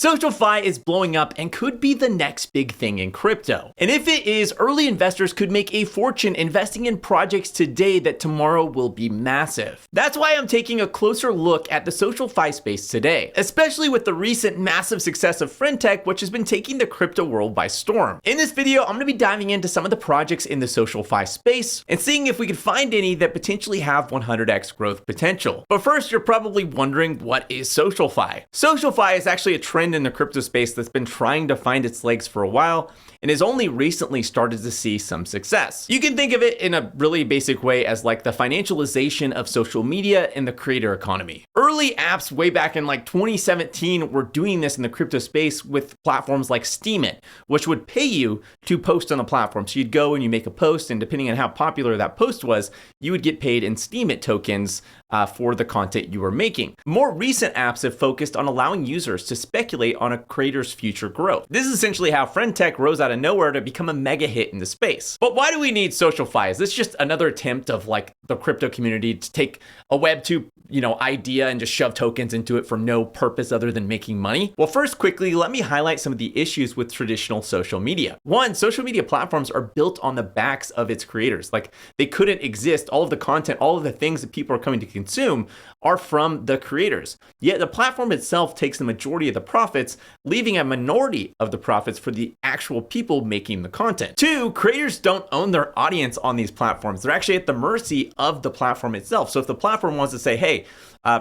SocialFi is blowing up and could be the next big thing in crypto. And if it is, early investors could make a fortune investing in projects today that tomorrow will be massive. That's why I'm taking a closer look at the SocialFi space today, especially with the recent massive success of Friend.Tech, which has been taking the crypto world by storm. In this video, I'm going to be diving into some of the projects in the SocialFi space and seeing if we can find any that potentially have 100x growth potential. But first, you're probably wondering, what is SocialFi? SocialFi is actually a trend in the crypto space that's been trying to find its legs for a while and has only recently started to see some success. You can think of it in a really basic way as like the financialization of social media and the creator economy. Early apps way back in like 2017 were doing this in the crypto space with platforms like Steemit, which would pay you to post on the platform. So you'd go and you make a post, and depending on how popular that post was, you would get paid in Steemit tokens for the content you were making. More recent apps have focused on allowing users to speculate on a creator's future growth. This is essentially how Friend.Tech rose out of nowhere to become a mega hit in the space. But why do we need SocialFi? Is this just another attempt of like the crypto community to take a Web 2 idea and just shove tokens into it for no purpose other than making money? Well, first, quickly, let me highlight some of the issues with traditional social media. One, social media platforms are built on the backs of its creators. Like, they couldn't exist. All of the content, all of the things that people are coming to consume are from the creators. Yet the platform itself takes the majority of the profits, leaving a minority of the profits for the actual people making the content. Two, creators don't own their audience on these platforms. They're actually at the mercy of the platform itself. So if the platform wants to say, hey,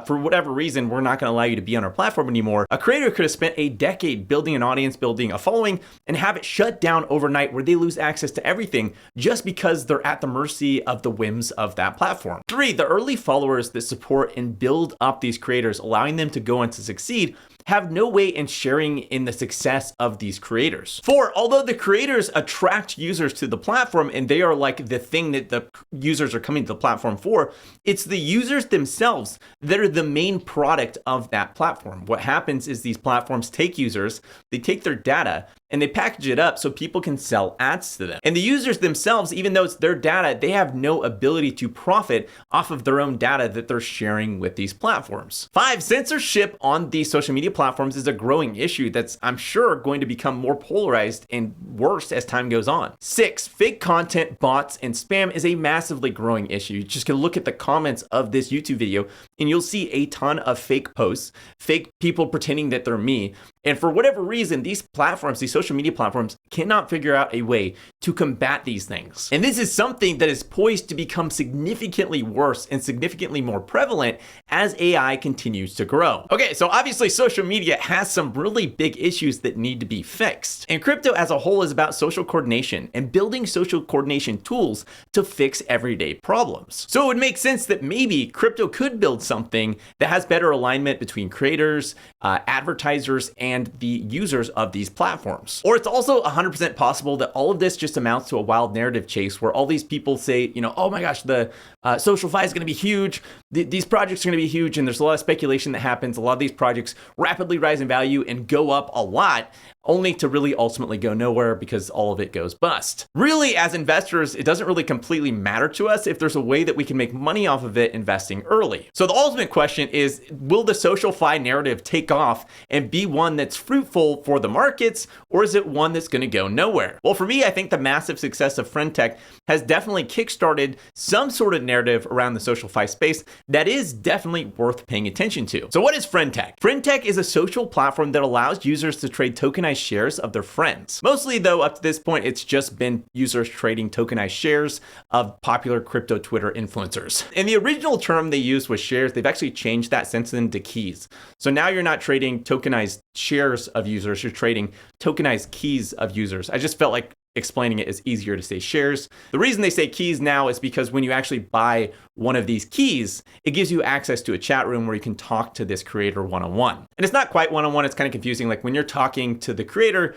for whatever reason, we're not going to allow you to be on our platform anymore, a creator could have spent a decade building an audience, building a following, and have it shut down overnight where they lose access to everything just because they're at the mercy of the whims of that platform. Three, the early followers that support and build up these creators, allowing them to go on to succeed, have no way in sharing in the success of these creators. Four, although the creators attract users to the platform and they are like the thing that the users are coming to the platform for, it's the users themselves that are the main product of that platform. What happens is these platforms take users, they take their data, and they package it up so people can sell ads to them. And the users themselves, even though it's their data, they have no ability to profit off of their own data that they're sharing with these platforms. Five, censorship on these social media platforms is a growing issue that's, I'm sure, going to become more polarized and worse as time goes on. Six, fake content, bots, and spam is a massively growing issue. You just can look at the comments of this YouTube video and you'll see a ton of fake posts, fake people pretending that they're me. And for whatever reason, these platforms, these social media platforms, cannot figure out a way to combat these things. And this is something that is poised to become significantly worse and significantly more prevalent as AI continues to grow. Okay, so obviously social media has some really big issues that need to be fixed. And crypto as a whole is about social coordination and building social coordination tools to fix everyday problems. So it would make sense that maybe crypto could build something that has better alignment between creators, advertisers, and the users of these platforms. Or it's also 100% possible that all of this just amounts to a wild narrative chase where all these people say, oh my gosh, the SocialFi is going to be huge. These projects are going to be huge. And there's a lot of speculation that happens. A lot of these projects rapidly rise in value and go up a lot, only to really ultimately go nowhere because all of it goes bust. Really, as investors, it doesn't really completely matter to us if there's a way that we can make money off of it investing early. So the ultimate question is, will the SocialFi narrative take off and be one that's fruitful for the markets, or is it one that's going to go nowhere? Well, for me, I think the massive success of Friend.Tech has definitely kickstarted some sort of narrative around the SocialFi space that is definitely worth paying attention to. So what is Friend.Tech? Friend.Tech is a social platform that allows users to trade tokenized shares of their friends. Mostly though, up to this point, it's just been users trading tokenized shares of popular crypto Twitter influencers. And the original term they used was shares. They've actually changed that since then to keys. So now you're not trading tokenized shares of users, you're trading tokenized keys of users. I just felt like explaining it is easier to say shares. The reason they say keys now is because when you actually buy one of these keys, it gives you access to a chat room where you can talk to this creator one-on-one. And it's not quite one-on-one, it's kind of confusing. Like when you're talking to the creator,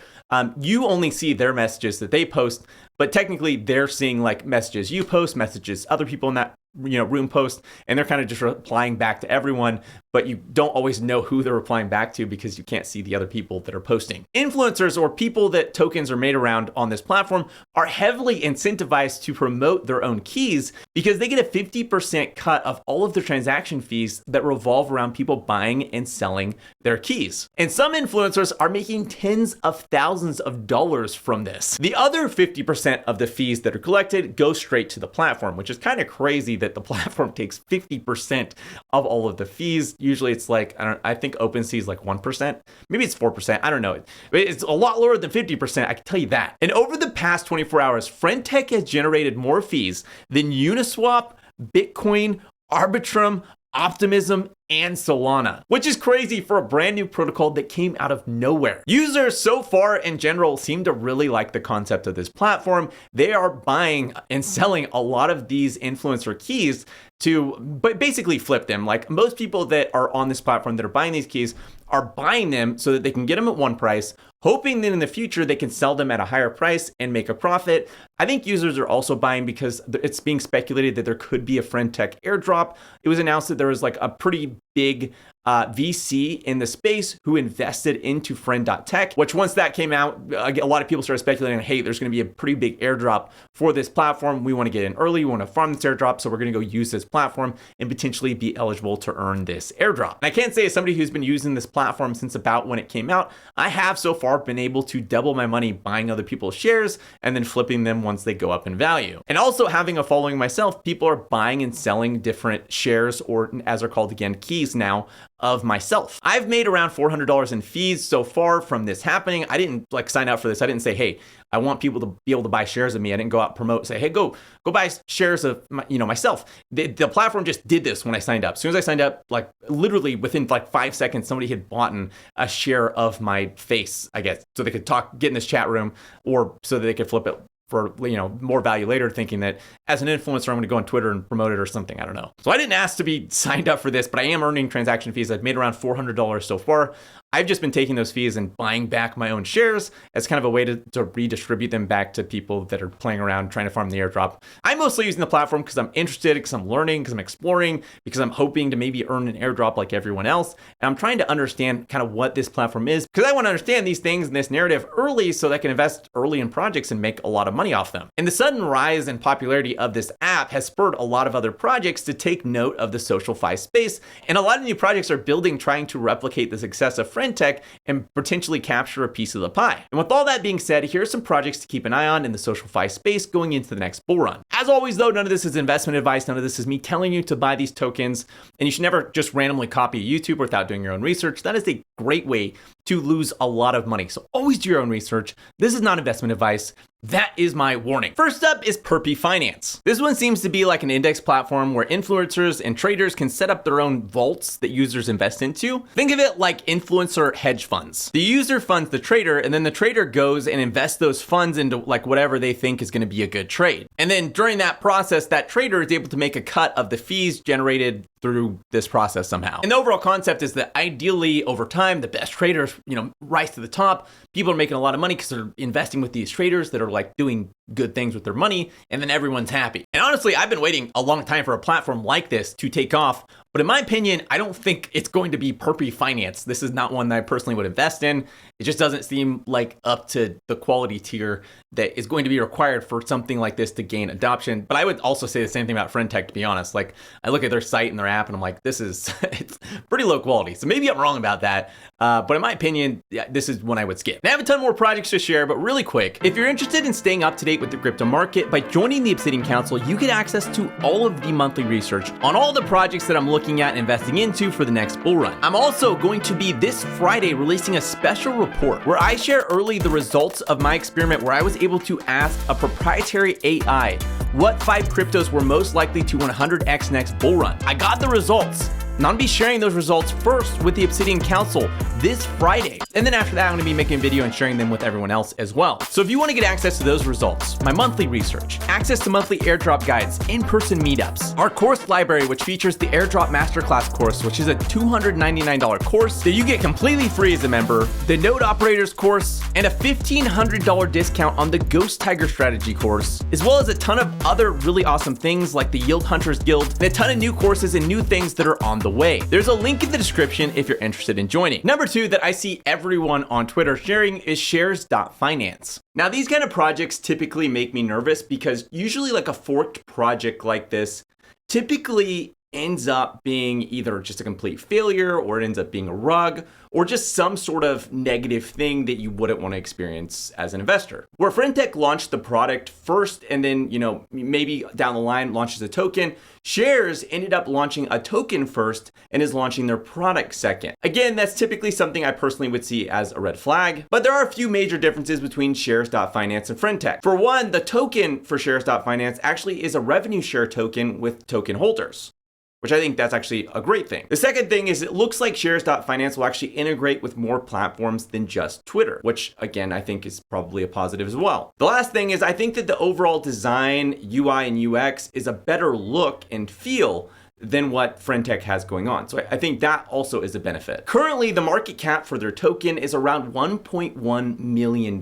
you only see their messages that they post, but technically they're seeing like messages you post, messages other people in that room post, and they're kind of just replying back to everyone, but you don't always know who they're replying back to because you can't see the other people that are posting. Influencers, or people that tokens are made around on this platform, are heavily incentivized to promote their own keys because they get a 50% cut of all of the transaction fees that revolve around people buying and selling their keys. And some influencers are making tens of thousands of dollars from this. The other 50% of the fees that are collected go straight to the platform, which is kind of crazy that the platform takes 50% of all of the fees. Usually it's like, I think OpenSea is like 1%. Maybe it's 4%. I don't know. It's a lot lower than 50%. I can tell you that. And over the past 24 hours, Friend.Tech has generated more fees than Uniswap, Bitcoin, Arbitrum, Optimism, and Solana, which is crazy for a brand new protocol that came out of nowhere. Users so far in general seem to really like the concept of this platform. They are buying and selling a lot of these influencer keys to basically flip them. Like, most people that are on this platform that are buying these keys are buying them so that they can get them at one price, hoping that in the future they can sell them at a higher price and make a profit. I think users are also buying because it's being speculated that there could be a Friend.Tech airdrop. It was announced that there was like a pretty big VC in the space who invested into Friend.Tech, which once that came out, a lot of people started speculating, hey, there's going to be a pretty big airdrop for this platform. We want to get in early. We want to farm this airdrop. So we're going to go use this platform and potentially be eligible to earn this airdrop. And I can't say, as somebody who's been using this platform since about when it came out, I have so far been able to double my money buying other people's shares and then flipping them once they go up in value. And also having a following myself, people are buying and selling different shares, or as they're called again, keys now, of myself. I've made around $400 in fees so far from this happening. I didn't like sign up for this. I didn't say, hey, I want people to be able to buy shares of me. I didn't go out and promote, say, hey, go buy shares of myself. The platform just did this when I signed up. As soon as I signed up, like literally within like 5 seconds, somebody had bought a share of my face, I guess, so they could get in this chat room, or so that they could flip it for more value later, thinking that as an influencer, I'm going to go on Twitter and promote it or something. I don't know. So I didn't ask to be signed up for this, but I am earning transaction fees. I've made around $400 so far. I've just been taking those fees and buying back my own shares as kind of a way to redistribute them back to people that are playing around trying to farm the airdrop. I'm mostly using the platform because I'm interested, because I'm learning, because I'm exploring, because I'm hoping to maybe earn an airdrop like everyone else. And I'm trying to understand kind of what this platform is, because I want to understand these things and this narrative early so that I can invest early in projects and make a lot of money off them. And the sudden rise in popularity of this app has spurred a lot of other projects to take note of the SocialFi space. And a lot of new projects are building, trying to replicate the success of Friend.Tech and potentially capture a piece of the pie. And with all that being said, here are some projects to keep an eye on in the SocialFi space going into the next bull run. As always though, none of this is investment advice. None of this is me telling you to buy these tokens, and you should never just randomly copy a YouTuber without doing your own research. That is a great way to lose a lot of money. So always do your own research. This is not investment advice. That is my warning. First up is Perpy Finance. This one seems to be like an index platform where influencers and traders can set up their own vaults that users invest into. Think of it like influencer hedge funds. The user funds the trader, and then the trader goes and invests those funds into like whatever they think is going to be a good trade. And then during that process, that trader is able to make a cut of the fees generated through this process somehow. And the overall concept is that ideally over time, the best traders, rise to the top. People are making a lot of money because they're investing with these traders that are like doing good things with their money, and then everyone's happy. And honestly, I've been waiting a long time for a platform like this to take off. But in my opinion, I don't think it's going to be Perpy Finance. This is not one that I personally would invest in. It just doesn't seem like up to the quality tier that is going to be required for something like this to gain adoption. But I would also say the same thing about Friend.Tech, to be honest. Like, I look at their site and their app and I'm like, this is it's pretty low quality. So maybe I'm wrong about that. But in my opinion, this is one I would skip. I have a ton more projects to share, but really quick, if you're interested in staying up to date with the crypto market, by joining the Obsidian Council, you get access to all of the monthly research on all the projects that I'm looking at and investing into for the next bull run. I'm also going to be this Friday releasing a special report where I share early the results of my experiment where I was able to ask a proprietary AI what 5 cryptos were most likely to 100x next bull run. I got the results. And I'll be sharing those results first with the Obsidian Council this Friday. And then after that, I'm gonna be making a video and sharing them with everyone else as well. So if you wanna get access to those results, my monthly research, access to monthly airdrop guides, in-person meetups, our course library, which features the Airdrop Masterclass course, which is a $299 course that you get completely free as a member, the Node Operators course, and a $1,500 discount on the Ghost Tiger Strategy course, as well as a ton of other really awesome things like the Yield Hunters Guild, and a ton of new courses and new things that are on the way. There's a link in the description if you're interested in joining. Number 2 that I see everyone on Twitter sharing is Shares.finance. Now, these kind of projects typically make me nervous because usually like a forked project like this typically ends up being either just a complete failure, or it ends up being a rug, or just some sort of negative thing that you wouldn't want to experience as an investor. Where Friend.Tech launched the product first and then, maybe down the line launches a token, Shares ended up launching a token first and is launching their product second. Again, that's typically something I personally would see as a red flag, but there are a few major differences between Shares.finance and Friend.Tech. For one, the token for Shares.finance actually is a revenue share token with token holders, which I think that's actually a great thing. The second thing is it looks like Shares.finance will actually integrate with more platforms than just Twitter, which again, I think is probably a positive as well. The last thing is I think that the overall design, UI and UX is a better look and feel than what Friend.Tech has going on. So I think that also is a benefit. Currently, the market cap for their token is around $1.1 million,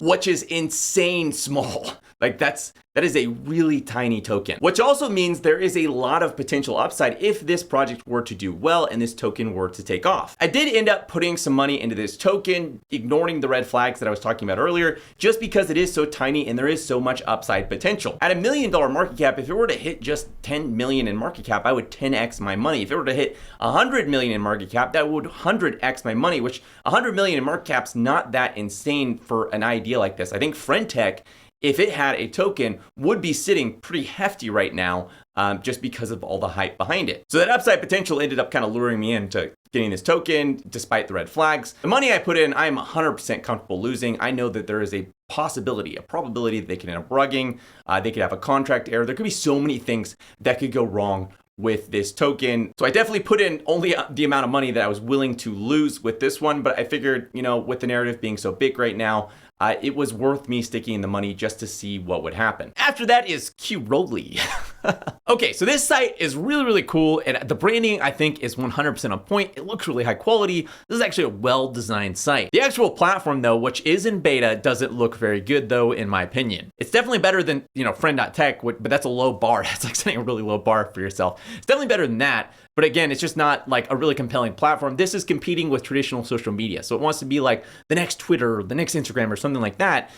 which is insane small. Like that is a really tiny token, which also means there is a lot of potential upside if this project were to do well and this token were to take off. I did end up putting some money into this token, ignoring the red flags that I was talking about earlier, just because it is so tiny and there is so much upside potential. At $1 million market cap, if it were to hit just 10 million in market cap, I would 10x my money. If it were to hit 100 million in market cap, that would 100x my money, which 100 million in market cap's not that insane for an idea like this. I think Friend.Tech, if it had a token, would be sitting pretty hefty right now, just because of all the hype behind it. So that upside potential ended up kind of luring me into getting this token despite the red flags. The money I put in, I'm 100% comfortable losing. I know that there is a possibility, a probability that they could end up rugging, they could have a contract error. There could be so many things that could go wrong with this token. So I definitely put in only the amount of money that I was willing to lose with this one, but I figured, with the narrative being so big right now, it was worth me sticking in the money just to see what would happen. After that is Roly. Okay, so this site is really, really cool, and the branding I think is 100% on point. It looks really high quality. This is actually a well-designed site. The actual platform though, which is in beta, doesn't look very good though, in my opinion. It's definitely better than, Friend.Tech, but that's a low bar. That's like setting a really low bar for yourself. It's definitely better than that. But again, it's just not like a really compelling platform. This is competing with traditional social media. So it wants to be like the next Twitter, or the next Instagram, or something like that,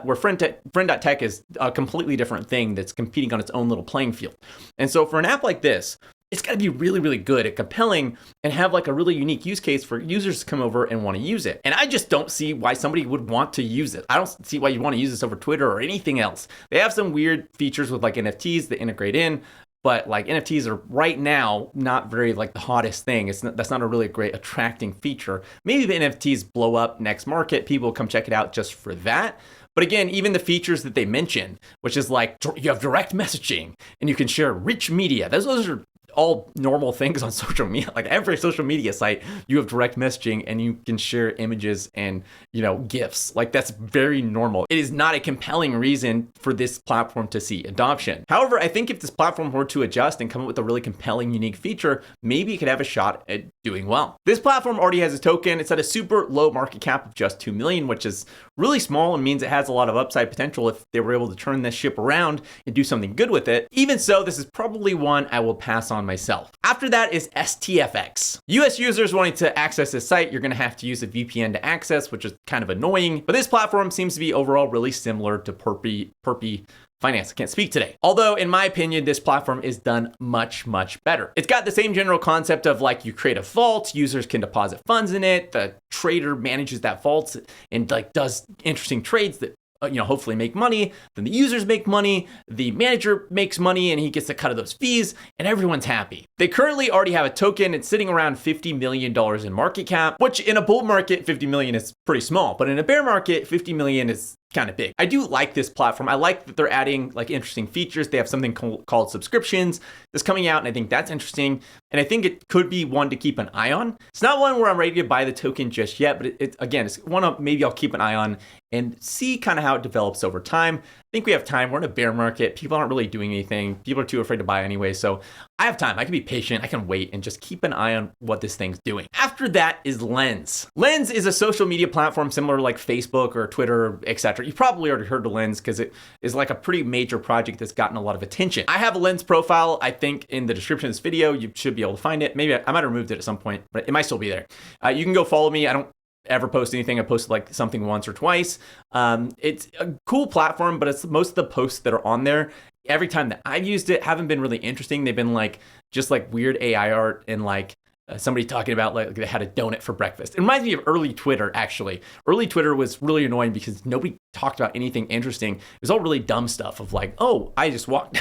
where Friend.Tech is a completely different thing that's competing on its own little playing field. And so for an app like this, it's got to be really, really good and compelling and have like a really unique use case for users to come over and want to use it. And I just don't see why somebody would want to use it. I don't see why you want to use this over Twitter or anything else. They have some weird features with like NFTs that integrate in, but like NFTs are right now not very like the hottest thing. That's not a really great attracting feature. Maybe the NFTs blow up next market, people will come check it out just for that. But again, even the features that they mention, which is like you have direct messaging and you can share rich media. Those are all normal things on social media. Like every social media site, you have direct messaging and you can share images and, GIFs. Like that's very normal. It is not a compelling reason for this platform to see adoption. However, I think if this platform were to adjust and come up with a really compelling, unique feature, maybe it could have a shot at doing well. This platform already has a token. It's at a super low market cap of just 2 million, which is really small and means it has a lot of upside potential if they were able to turn this ship around and do something good with it. Even so, this is probably one I will pass on myself. After that is STFX. US users wanting to access this site, you're going to have to use a VPN to access, which is kind of annoying, but this platform seems to be overall really similar to Perpy Finance. I can't speak today. Although in my opinion, this platform is done much, much better. It's got the same general concept of like you create a vault, users can deposit funds in it, the trader manages that vault and like does interesting trades that hopefully make money, then the users make money, the manager makes money and he gets a cut of those fees and everyone's happy. They currently already have a token. It's sitting around $50 million in market cap, which in a bull market, 50 million is pretty small, but in a bear market, 50 million is kind of big. I do like this platform. I like that they're adding like interesting features. They have something called subscriptions that's coming out, and I think that's interesting. And I think it could be one to keep an eye on. It's not one where I'm ready to buy the token just yet, but again, it's one maybe I'll keep an eye on and see kind of how it develops over time. I think we have time. We're in a bear market. People aren't really doing anything. People are too afraid to buy anyway. So I have time. I can be patient. I can wait and just keep an eye on what this thing's doing. After that is Lens. Lens is a social media platform similar to like Facebook or Twitter, etc. You've probably already heard of Lens because it is like a pretty major project that's gotten a lot of attention. I have a Lens profile. I think in the description of this video, you should be able to find it. Maybe I might have removed it at some point, but it might still be there. You can go follow me. I don't ever post anything. I posted like something once or twice. It's a cool platform, but it's most of the posts that are on there, every time that I've used it, haven't been really interesting. They've been like just like weird AI art and like somebody talking about like they had a donut for breakfast. It reminds me of early Twitter, actually. Early Twitter was really annoying because nobody talked about anything interesting. It was all really dumb stuff of like, oh, I just walked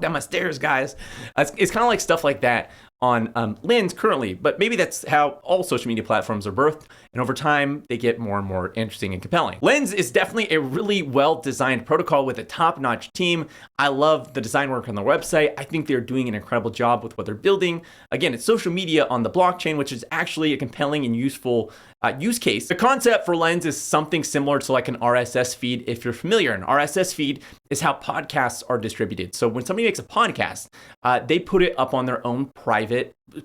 down my stairs, guys. It's kind of like stuff like that on Lens currently, but maybe that's how all social media platforms are birthed, and over time they get more and more interesting and compelling. Lens is definitely a really well-designed protocol with a top-notch team. I love the design work on their website. I think they're doing an incredible job with what they're building. Again, it's social media on the blockchain, which is actually a compelling and useful use case. The concept for Lens is something similar to like an RSS feed if you're familiar. An RSS feed is how podcasts are distributed. So when somebody makes a podcast, they put it up on their own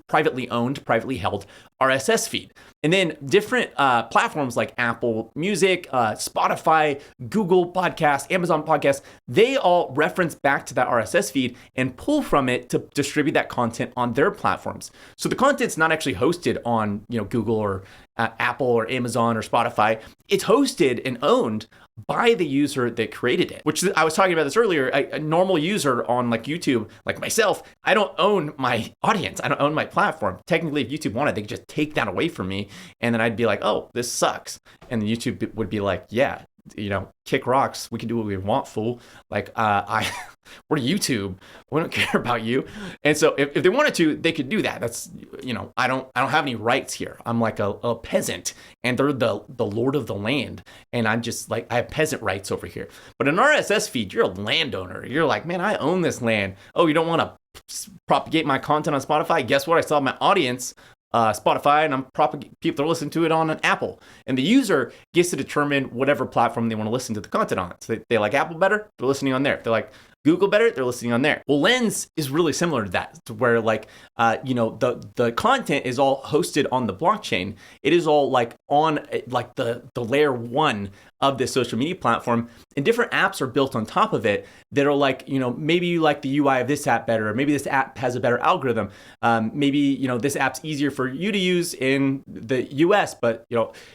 privately owned, privately held RSS feed. And then different platforms like Apple Music, Spotify, Google Podcasts, Amazon Podcasts, they all reference back to that RSS feed and pull from it to distribute that content on their platforms. So the content's not actually hosted on Google or Apple or Amazon or Spotify. It's hosted and owned by the user that created it, which I was talking about this earlier. A normal user on like YouTube, like myself, I don't own my audience. I don't own my platform. Technically, if YouTube wanted, they could just take that away from me. And then I'd be like, oh, this sucks. And then YouTube would be like, yeah, kick rocks. We can do what we want, fool. Like, we're YouTube. We don't care about you. And so if they wanted to, they could do that. That's, I don't have any rights here. I'm like a peasant, and they're the lord of the land. And I'm just like, I have peasant rights over here. But an RSS feed, you're a landowner. You're like, man, I own this land. Oh, you don't want to propagate my content on Spotify? Guess what? I still have my audience. Spotify, and I'm people are listening to it on an Apple. And the user gets to determine whatever platform they want to listen to the content on. So they like Apple better, they're listening on there. If they like Google better, they're listening on there. Well, Lens is really similar to that, to where like, the content is all hosted on the blockchain. It is all like on like the layer one of this social media platform, and different apps are built on top of it that are like, maybe you like the UI of this app better, or maybe this app has a better algorithm. Maybe, this app's easier for you to use in the US, but,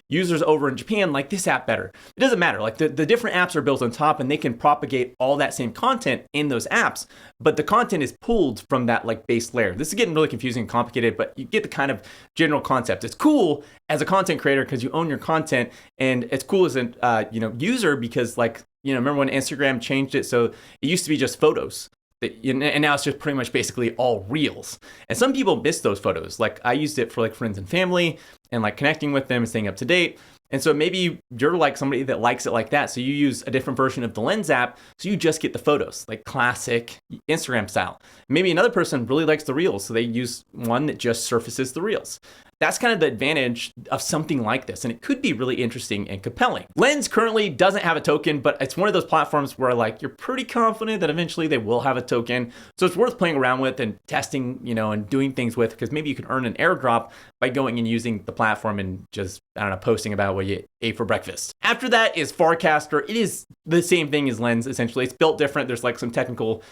users over in Japan like this app better. It doesn't matter. Like the different apps are built on top, and they can propagate all that same content in those apps, but the content is pulled from that like base layer. This is getting really confusing and complicated, but you get the kind of general concept. It's cool as a content creator because you own your content, and it's cool as an user because like, remember when Instagram changed it? So it used to be just photos. And now it's just pretty much basically all reels. And some people miss those photos. Like I used it for like friends and family and like connecting with them and staying up to date. And so maybe you're like somebody that likes it like that. So you use a different version of the Lens app. So you just get the photos, like classic Instagram style. Maybe another person really likes the reels. So they use one that just surfaces the reels. That's kind of the advantage of something like this, and it could be really interesting and compelling. Lens currently doesn't have a token, but it's one of those platforms where like you're pretty confident that eventually they will have a token. So it's worth playing around with and testing, and doing things with, because maybe you can earn an airdrop by going and using the platform and just, posting about what you ate for breakfast. After that is Farcaster. It is the same thing as Lens, essentially. It's built different. There's like some technical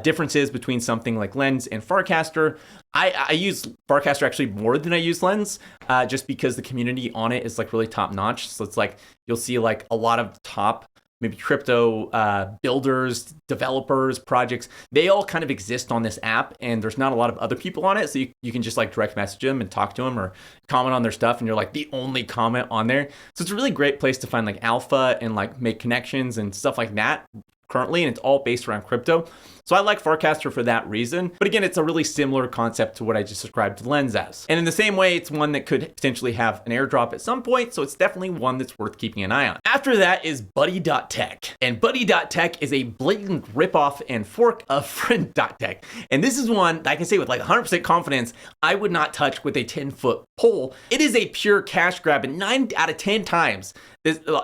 differences between something like Lens and Farcaster. I use Farcaster actually more than I use Lens, just because the community on it is like really top notch. So it's like, you'll see like a lot of top maybe crypto builders, developers, projects. They all kind of exist on this app, and there's not a lot of other people on it. So you can just like direct message them and talk to them or comment on their stuff, and you're like the only comment on there. So it's a really great place to find like alpha and like make connections and stuff like that currently, and it's all based around crypto. So I like Farcaster for that reason. But again, it's a really similar concept to what I just described Lens as. And in the same way, it's one that could potentially have an airdrop at some point. So it's definitely one that's worth keeping an eye on. After that is Buddy.tech. And Buddy.tech is a blatant ripoff and fork of Friend.Tech. And this is one that I can say with like 100% confidence, I would not touch with a 10-foot pole. It is a pure cash grab, and 9 out of 10 times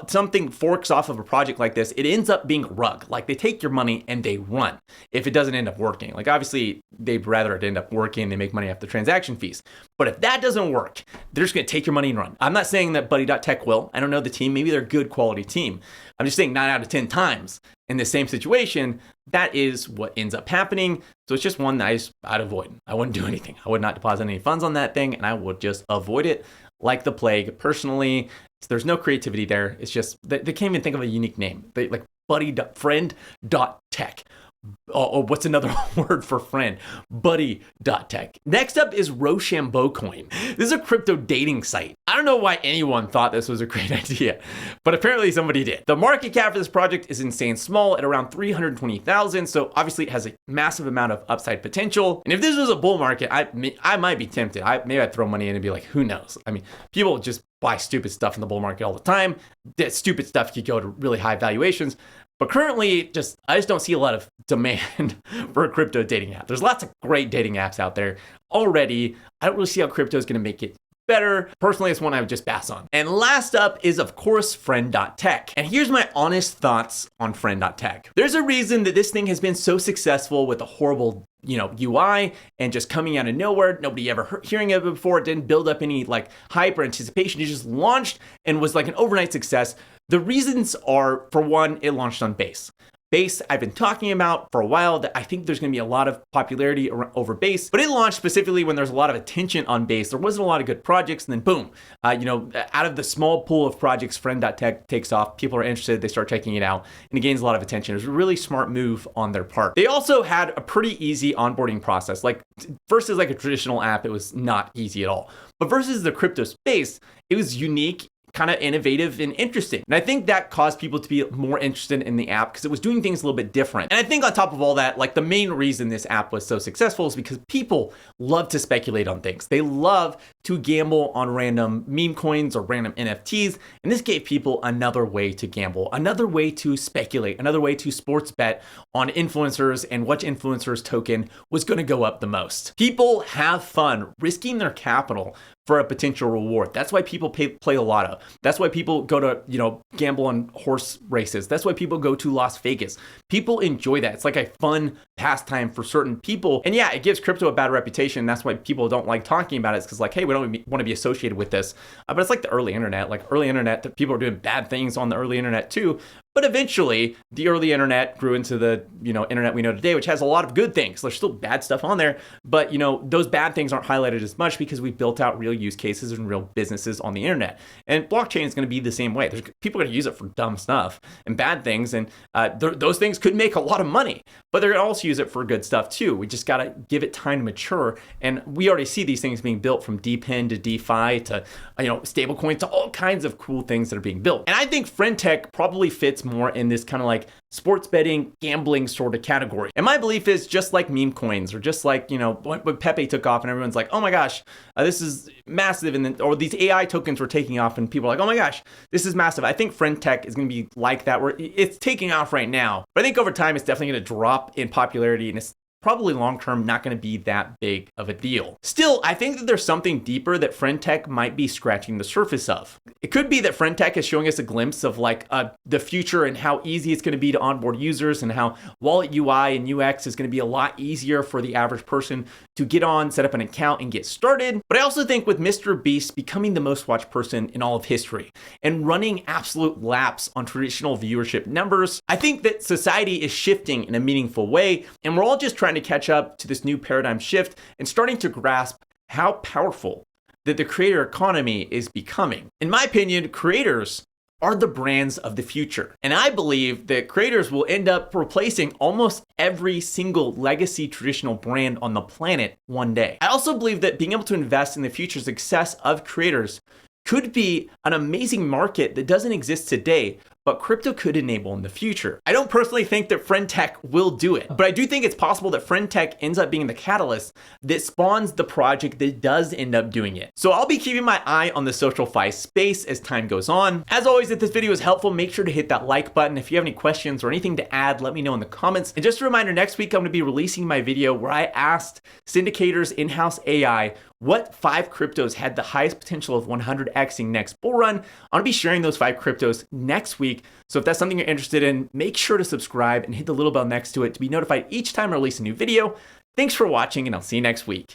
something forks off of a project like this, it ends up being a rug. Like they take your money and they run if it doesn't end up working. Like obviously they'd rather it end up working, they make money off the transaction fees. But if that doesn't work, they're just gonna take your money and run. I'm not saying that Buddy.tech will. I don't know the team, maybe they're a good quality team. I'm just saying 9 out of 10 times in the same situation, that is what ends up happening. So it's just one that I'd avoid. I wouldn't do anything. I would not deposit any funds on that thing, and I would just avoid it like the plague. Personally, there's no creativity there. It's just, they can't even think of a unique name. They like Friend.Tech. Oh, what's another word for friend? Buddy.tech. Next up is Rochambeau Coin. This is a crypto dating site. I don't know why anyone thought this was a great idea, but apparently somebody did. The market cap for this project is insane small at around 320,000. So obviously it has a massive amount of upside potential. And if this was a bull market, I might be tempted. Maybe I'd throw money in and be like, who knows? I mean, people just buy stupid stuff in the bull market all the time. That stupid stuff could go to really high valuations. But currently, I just don't see a lot of demand for a crypto dating app. There's lots of great dating apps out there already. I don't really see how crypto is going to make it better. Personally, it's one I would just pass on. And last up is, of course, Friend.Tech. And here's my honest thoughts on Friend.Tech. There's a reason that this thing has been so successful with a horrible UI and just coming out of nowhere. Nobody ever hearing of it before. It didn't build up any like hype or anticipation. It just launched and was like an overnight success. The reasons are, for one, it launched on Base. Base, I've been talking about for a while that I think there's going to be a lot of popularity over Base, but it launched specifically when there's a lot of attention on Base. There wasn't a lot of good projects, and then boom, out of the small pool of projects, Friend.Tech takes off. People are interested, they start checking it out, and it gains a lot of attention. It was a really smart move on their part. They also had a pretty easy onboarding process. Like versus like a traditional app, it was not easy at all. But versus the crypto space, it was unique, kind of innovative and interesting. And I think that caused people to be more interested in the app because it was doing things a little bit different. And I think on top of all that, like the main reason this app was so successful is because people love to speculate on things. They love to gamble on random meme coins or random NFTs. And this gave people another way to gamble, another way to speculate, another way to sports bet on influencers and which influencer's token was going to go up the most. People have fun risking their capital for a potential reward. That's why people play the lotto. That's why people go to, gamble on horse races. That's why people go to Las Vegas. People enjoy that. It's like a fun pastime for certain people. And yeah, it gives crypto a bad reputation. That's why people don't like talking about it. It's because like, hey, we don't want to be associated with this. But it's like the early internet. Like early internet, that people are doing bad things on the early internet too. But eventually, the early internet grew into the internet we know today, which has a lot of good things. There's still bad stuff on there, but those bad things aren't highlighted as much because we built out real use cases and real businesses on the internet. And blockchain is going to be the same way. People are going to use it for dumb stuff and bad things, and those things could make a lot of money, but they're going to also use it for good stuff too. We just got to give it time to mature, and we already see these things being built from DePIN to DeFi to stablecoin to all kinds of cool things that are being built. And I think Friend.Tech probably fits more in this kind of like sports betting, gambling sort of category. And my belief is just like meme coins or just like, when Perpy took off and everyone's like, oh my gosh, this is massive. And then, or these AI tokens were taking off and people are like, oh my gosh, this is massive. I think Friend.Tech is going to be like that where it's taking off right now. But I think over time, it's definitely going to drop in popularity, and it's probably long-term not going to be that big of a deal. Still, I think that there's something deeper that Friend.Tech might be scratching the surface of. It could be that Friend.Tech is showing us a glimpse of like the future and how easy it's going to be to onboard users and how wallet UI and UX is going to be a lot easier for the average person to get on, set up an account, and get started. But I also think with Mr. Beast becoming the most watched person in all of history and running absolute laps on traditional viewership numbers, I think that society is shifting in a meaningful way, and we're all just trying to catch up to this new paradigm shift and starting to grasp how powerful that the creator economy is becoming. In my opinion, creators are the brands of the future. And I believe that creators will end up replacing almost every single legacy traditional brand on the planet one day. I also believe that being able to invest in the future success of creators could be an amazing market that doesn't exist today, but crypto could enable in the future. I don't personally think that Friend.Tech will do it, but I do think it's possible that Friend.Tech ends up being the catalyst that spawns the project that does end up doing it. So I'll be keeping my eye on the SocialFi space as time goes on. As always, if this video is helpful, make sure to hit that like button. If you have any questions or anything to add, let me know in the comments. And just a reminder, next week I'm going to be releasing my video where I asked Syndicator's in-house AI what 5 cryptos had the highest potential of 100xing next bull run. I'm gonna be sharing those 5 cryptos next week. So if that's something you're interested in, make sure to subscribe and hit the little bell next to it to be notified each time I release a new video. Thanks for watching, and I'll see you next week.